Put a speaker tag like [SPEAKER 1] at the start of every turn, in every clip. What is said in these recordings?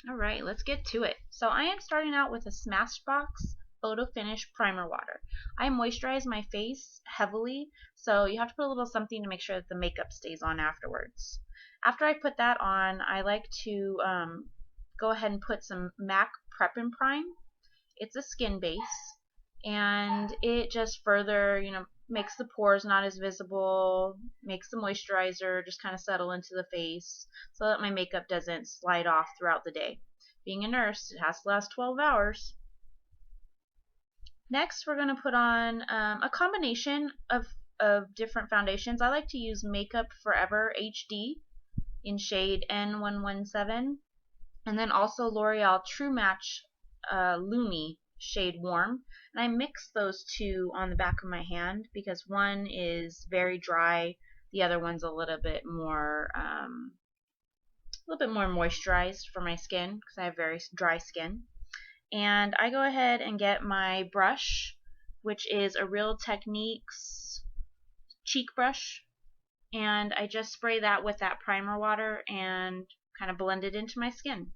[SPEAKER 1] Alright, let's get to it. So I am starting out with a Smashbox photofinish primer water. I moisturize my face heavily, so you have to put a little something to make sure that the makeup stays on afterwards. After I put that on, I like to go ahead and put some MAC Prep and Prime. It's a skin base, and it just further, makes the pores not as visible, makes the moisturizer just kind of settle into the face so that my makeup doesn't slide off throughout the day. Being a nurse, it has to last 12 hours. Next, we're going to put on a combination of different foundations. I like to use Makeup Forever HD in shade N117, and then also Loreal Trumatch Lumi shade Warm. And I mix those two on the back of my hand because one is very dry, the other one's a little bit more moisturized for my skin because I have very dry skin. And I go ahead and get my brush, which is a Real Techniques cheek brush, and I just spray that with that primer water and kind of blend it into my skin.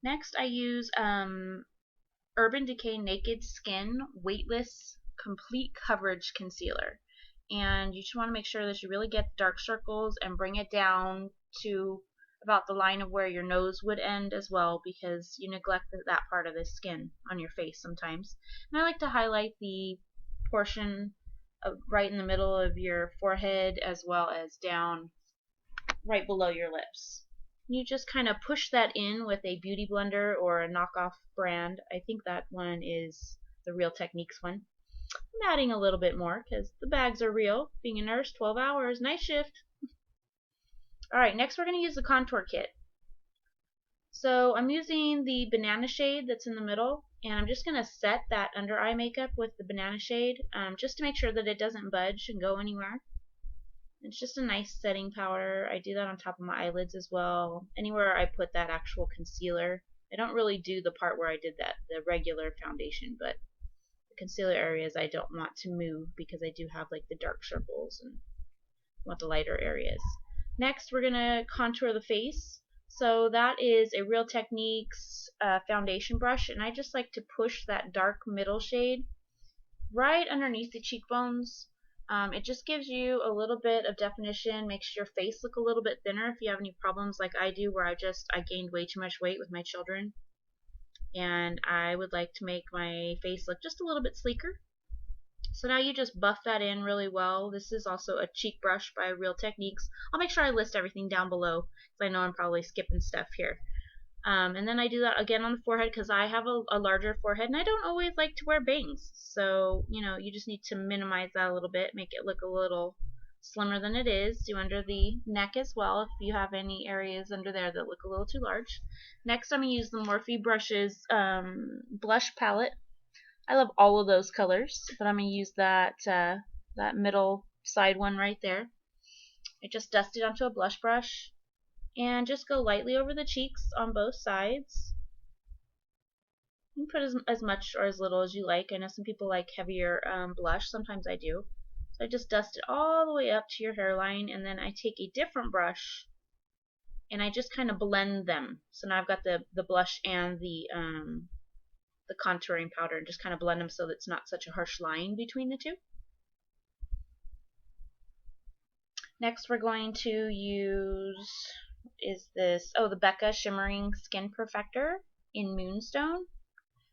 [SPEAKER 1] Next, I use Urban Decay Naked Skin Weightless Complete Coverage Concealer. And you just want to make sure that you really get the dark circles and bring it down to about the line of where your nose would end as well, because you neglect that part of the skin on your face sometimes. And I like to highlight the portion right in the middle of your forehead as well as down right below your lips. You just kind of push that in with a beauty blender or a knockoff brand. I think that one is the Real Techniques one. I'm adding a little bit more because the bags are real. Being a nurse, 12 hours, night shift. Alright, next we're going to use the contour kit. So I'm using the banana shade that's in the middle, and I'm just going to set that under eye makeup with the banana shade just to make sure that it doesn't budge and go anywhere. It's just a nice setting powder. I do that on top of my eyelids as well. Anywhere I put that actual concealer. I don't really do the part where I did that, the regular foundation, but the concealer areas I don't want to move because I do have like the dark circles and want the lighter areas. Next, we're going to contour the face. So that is a Real Techniques foundation brush, and I just like to push that dark middle shade right underneath the cheekbones. It just gives you a little bit of definition, makes your face look a little bit thinner if you have any problems like I do, where I gained way too much weight with my children, and I would like to make my face look just a little bit sleeker. So now you just buff that in really well. This is also a cheek brush by Real Techniques. I'll make sure I list everything down below because I know I'm probably skipping stuff here. And then I do that again on the forehead because I have a larger forehead and I don't always like to wear bangs. So, you just need to minimize that a little bit, make it look a little slimmer than it is. Do under the neck as well if you have any areas under there that look a little too large. Next, I'm going to use the Morphe Brushes Blush Palette. I love all of those colors, but I'm going to use that middle side one right there. I just dust it onto a blush brush and just go lightly over the cheeks on both sides. You can put as much or as little as you like. I know some people like heavier blush. Sometimes I do. So I just dust it all the way up to your hairline, and then I take a different brush and I just kind of blend them. So now I've got the blush and the contouring powder, and just kind of blend them so that it's not such a harsh line between the two. Next we're going to use the Becca Shimmering Skin Perfector in Moonstone.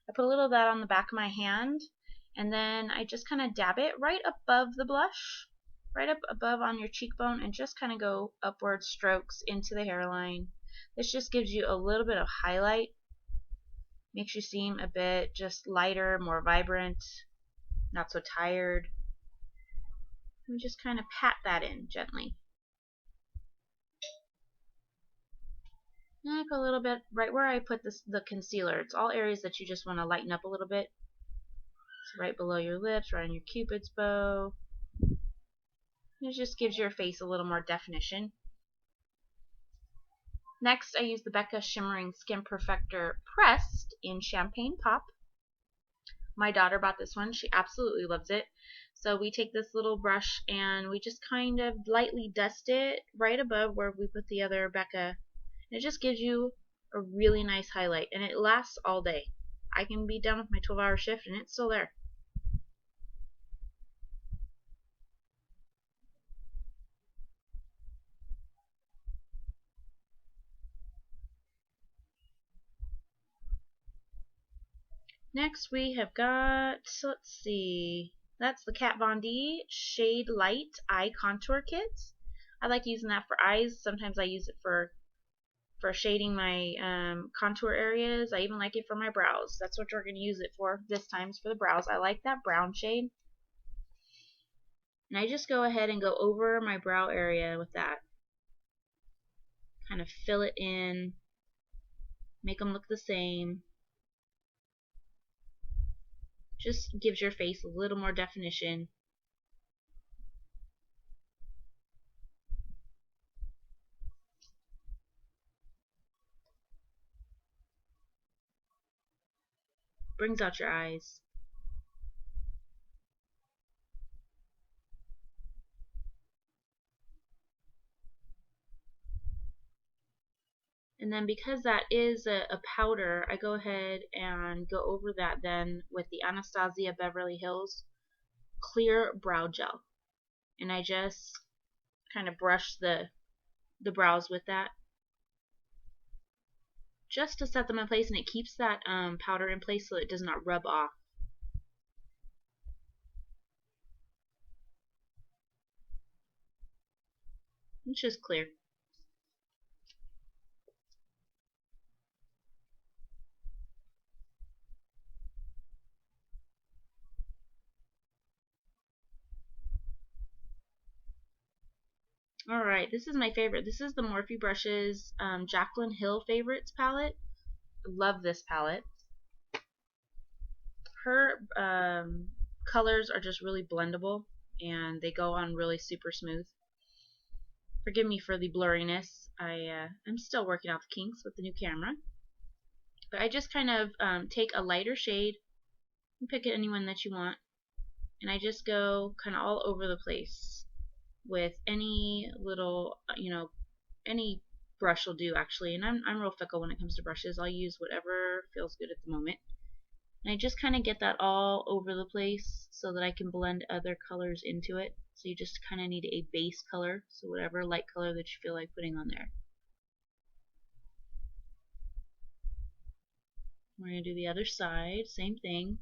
[SPEAKER 1] I put a little of that on the back of my hand, and then I just kind of dab it right above the blush, right up above on your cheekbone, and just kind of go upward strokes into the hairline. This just gives you a little bit of highlight, makes you seem a bit just lighter, more vibrant, not so tired. And just kind of pat that in gently. And I put a little bit right where I put the concealer. It's all areas that you just want to lighten up a little bit. So right below your lips, right on your cupid's bow. It just gives your face a little more definition. Next, I use the Becca Shimmering Skin Perfector Pressed in Champagne Pop. My daughter bought this one. She absolutely loves it. So we take this little brush and we just kind of lightly dust it right above where we put the other Becca. And it just gives you a really nice highlight, and it lasts all day. I can be done with my 12-hour shift and it's still there. Next we have got, let's see, that's the Kat Von D Shade Light Eye Contour Kit. I like using that for eyes. Sometimes I use it for shading my contour areas. I even like it for my brows. That's what we're going to use it for this time, is for the brows. I like that brown shade. And I just go ahead and go over my brow area with that. Kind of fill it in, make them look the same. Just gives your face a little more definition. Brings out your eyes. And then because that is a powder, I go ahead and go over that then with the Anastasia Beverly Hills Clear Brow Gel. And I just kind of brush the brows with that, just to set them in place, and it keeps that powder in place so it does not rub off. It's just clear. Alright, this is my favorite. This is the Morphe Brushes Jaclyn Hill Favorites palette. I love this palette. Her colors are just really blendable, and they go on really super smooth. Forgive me for the blurriness. I'm still working out the kinks with the new camera. But I just kind of take a lighter shade, and pick anyone that you want, and I just go kind of all over the place with any little, any brush will do actually. And I'm real fickle when it comes to brushes. I'll use whatever feels good at the moment. And I just kind of get that all over the place so that I can blend other colors into it. So you just kind of need a base color, so whatever light color that you feel like putting on there. We're going to do the other side, same thing.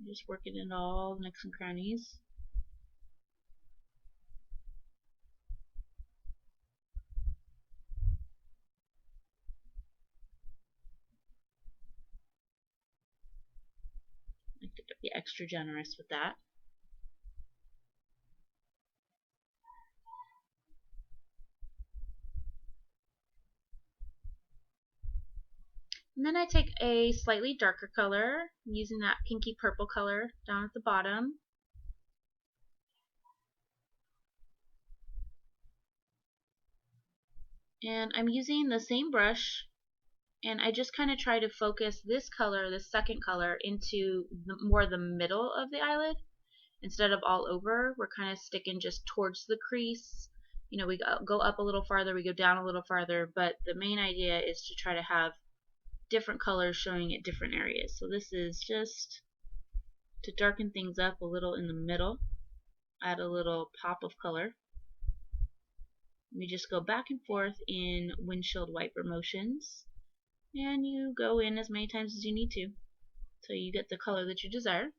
[SPEAKER 1] Just working in all the nooks and crannies. I have to be extra generous with that. And then I take a slightly darker color, using that pinky purple color down at the bottom. And I'm using the same brush, and I just kind of try to focus this color, this second color, into more the middle of the eyelid. Instead of all over, we're kind of sticking just towards the crease. You know, we go up a little farther, we go down a little farther, but the main idea is to try to have different colors showing at different areas. So this is just to darken things up a little in the middle, add a little pop of color. We just go back and forth in windshield wiper motions, and you go in as many times as you need to till you get the color that you desire.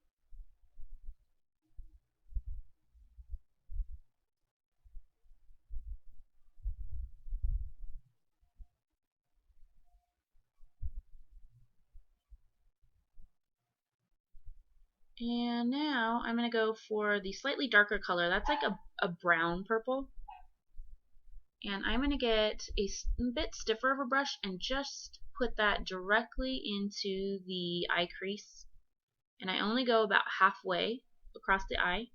[SPEAKER 1] And now I'm going to go for the slightly darker color. That's like a brown purple. And I'm going to get a bit stiffer of a brush and just put that directly into the eye crease. And I only go about halfway across the eye.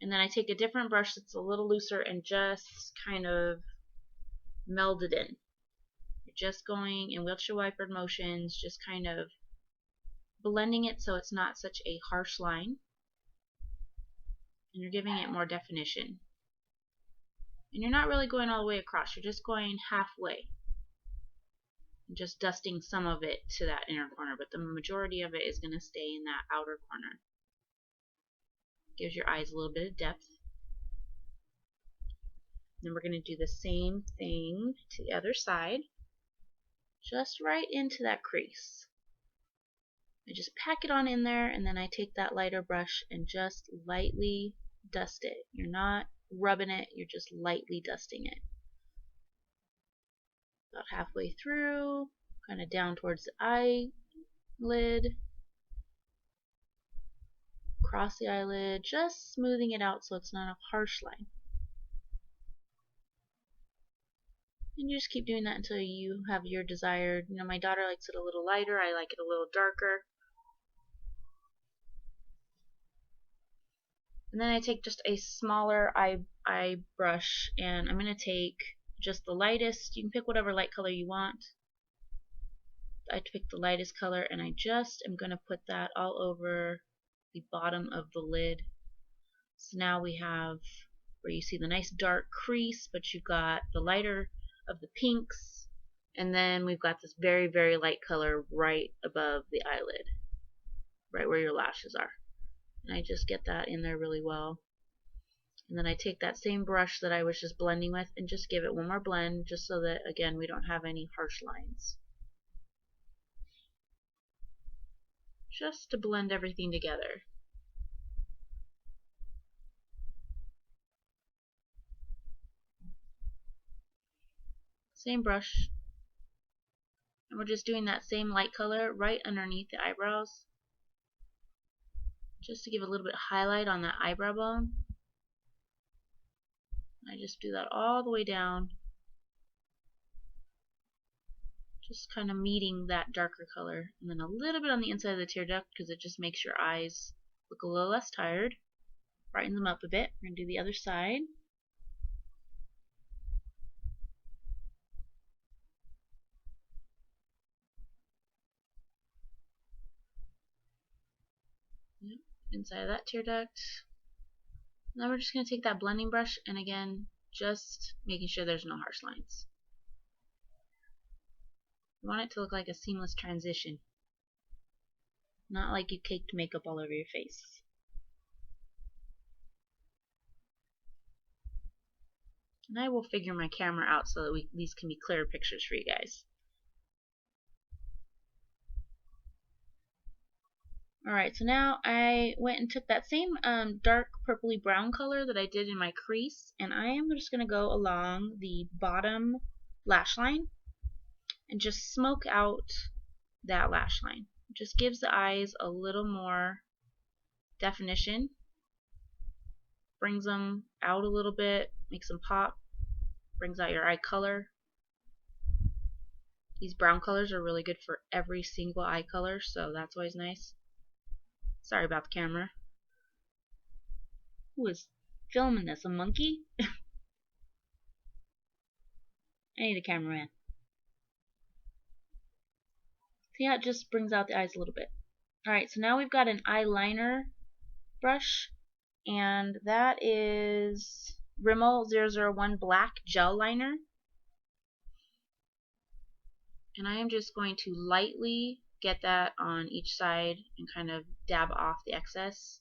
[SPEAKER 1] And then I take a different brush that's a little looser and just kind of meld it in. You're just going in windshield wiper motions, just kind of blending it so it's not such a harsh line. And you're giving it more definition. And you're not really going all the way across, you're just going halfway. And just dusting some of it to that inner corner, but the majority of it is going to stay in that outer corner. Gives your eyes a little bit of depth. Then we're going to do the same thing to the other side. Just right into that crease. I just pack it on in there, and then I take that lighter brush and just lightly dust it. You're not rubbing it, you're just lightly dusting it. About halfway through, kind of down towards the eyelid, across the eyelid, just smoothing it out so it's not a harsh line. And you just keep doing that until you have your desired, my daughter likes it a little lighter, I like it a little darker. And then I take just a smaller eye brush, and I'm going to take just the lightest. You can pick whatever light color you want. I picked the lightest color, and I just am going to put that all over the bottom of the lid. So now we have where you see the nice dark crease, but you've got the lighter of the pinks, and then we've got this very, very light color right above the eyelid, right where your lashes are. And I just get that in there really well. And then I take that same brush that I was just blending with and just give it one more blend, just so that, again, we don't have any harsh lines. Just to blend everything together. Same brush. And we're just doing that same light color right underneath the eyebrows, just to give a little bit of highlight on that eyebrow bone. I just do that all the way down, just kind of meeting that darker color, and then a little bit on the inside of the tear duct because it just makes your eyes look a little less tired. Brighten them up a bit. We're going to do the other side. Yep, inside of that tear duct. Now we're just going to take that blending brush and again just making sure there's no harsh lines. You want it to look like a seamless transition, not like you caked makeup all over your face. And I will figure my camera out so that these can be clearer pictures for you guys. Alright, so now I went and took that same dark purpley brown color that I did in my crease, and I am just going to go along the bottom lash line and just smoke out that lash line. It just gives the eyes a little more definition, brings them out a little bit, makes them pop, brings out your eye color. These brown colors are really good for every single eye color, so that's always nice. Sorry about the camera. Who is filming this? A monkey? I need a cameraman. See how it just brings out the eyes a little bit. Alright, so now we've got an eyeliner brush, and that is Rimmel 001 Black Gel Liner. And I am just going to lightly get that on each side and kind of dab off the excess.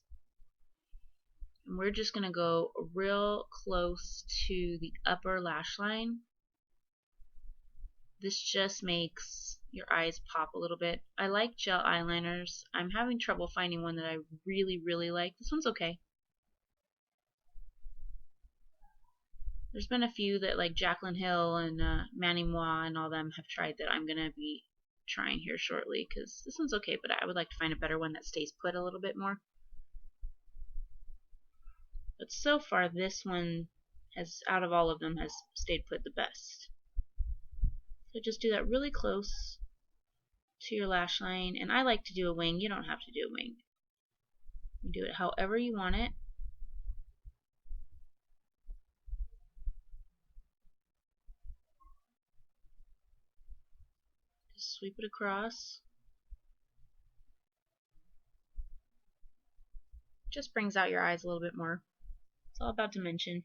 [SPEAKER 1] And we're just going to go real close to the upper lash line. This just makes your eyes pop a little bit. I like gel eyeliners. I'm having trouble finding one that I really, really like. This one's okay. There's been a few that like Jaclyn Hill and Mani Moi and all them have tried that I'm going to be trying here shortly, because this one's okay, but I would like to find a better one that stays put a little bit more. But so far this one has, out of all of them, has stayed put the best. So just do that really close to your lash line, and I like to do a wing. You don't have to do a wing. You do it however you want it. Just sweep it across. Just brings out your eyes a little bit more. It's all about dimension.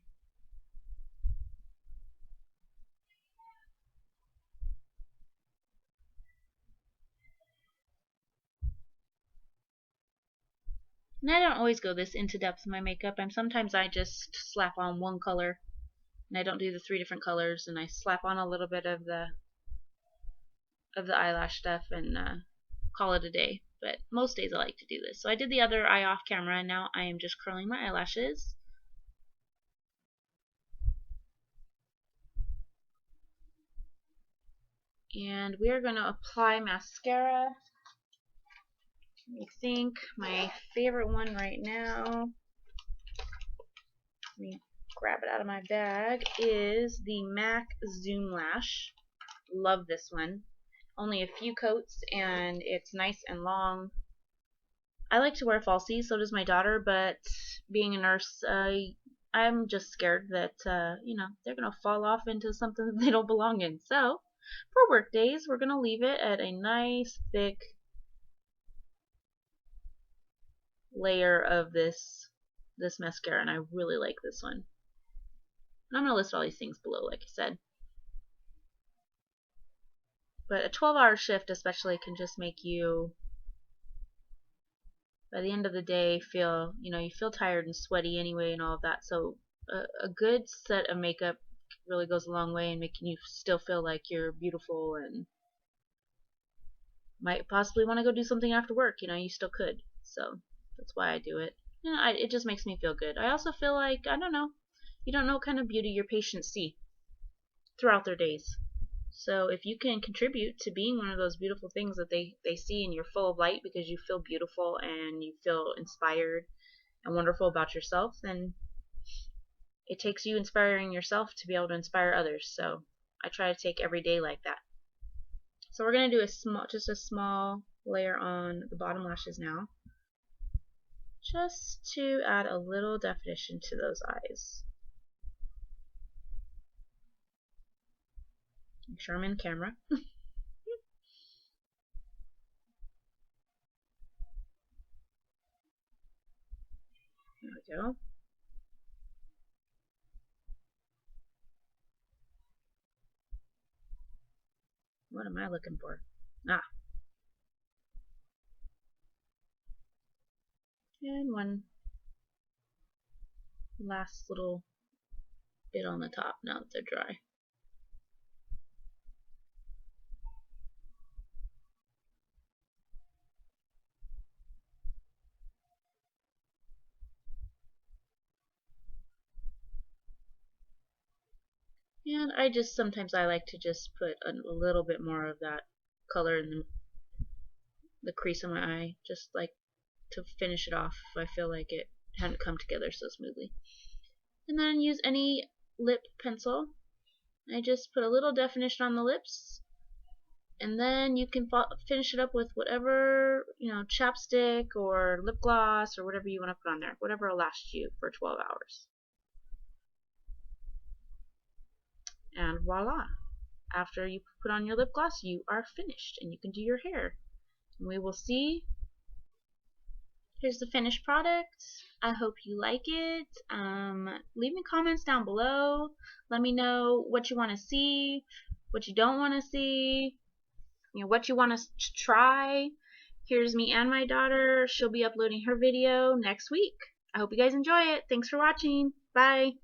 [SPEAKER 1] And I don't always go this into depth in my makeup. Sometimes I just slap on one color, and I don't do the 3 different colors, and I slap on a little bit of the eyelash stuff and call it a day. But most days I like to do this. So I did the other eye off camera, and now I am just curling my eyelashes. And we are going to apply mascara. Let me think. My favorite one right now, let me grab it out of my bag, is the MAC Zoom Lash. Love this one. Only a few coats and it's nice and long. I like to wear falsies, so does my daughter, but being a nurse, I'm just scared that, you know, they're going to fall off into something that they don't belong in. So, for work days, we're going to leave it at a nice, thick layer of this mascara, and I really like this one. And I'm going to list all these things below, like I said. But a 12-hour shift especially can just make you, by the end of the day, feel, you know, you feel tired and sweaty anyway and all of that. So a good set of makeup really goes a long way in making you still feel like you're beautiful and might possibly want to go do something after work. You know, you still could. So that's why I do it. You know, it just makes me feel good. I also feel like, I don't know, you don't know what kind of beauty your patients see throughout their days. So if you can contribute to being one of those beautiful things that they see, and you're full of light because you feel beautiful and you feel inspired and wonderful about yourself, then it takes you inspiring yourself to be able to inspire others. So I try to take every day like that. So we're going to do just a small layer on the bottom lashes now, just to add a little definition to those eyes. Make sure I'm in camera. There we go. What am I looking for? Ah. And one last little bit on the top now that they're dry. And sometimes I like to just put a little bit more of that color in the crease of my eye, just like to finish it off if I feel like it hadn't come together so smoothly. And then use any lip pencil. I just put a little definition on the lips, and then you can finish it up with whatever, you know, chapstick or lip gloss or whatever you want to put on there, whatever will last you for 12 hours. And voila! After you put on your lip gloss, you are finished, and you can do your hair. And we will see. Here's the finished product. I hope you like it. Leave me comments down below. Let me know what you want to see, what you don't want to see, you know, what you want us to try. Here's me and my daughter. She'll be uploading her video next week. I hope you guys enjoy it. Thanks for watching. Bye.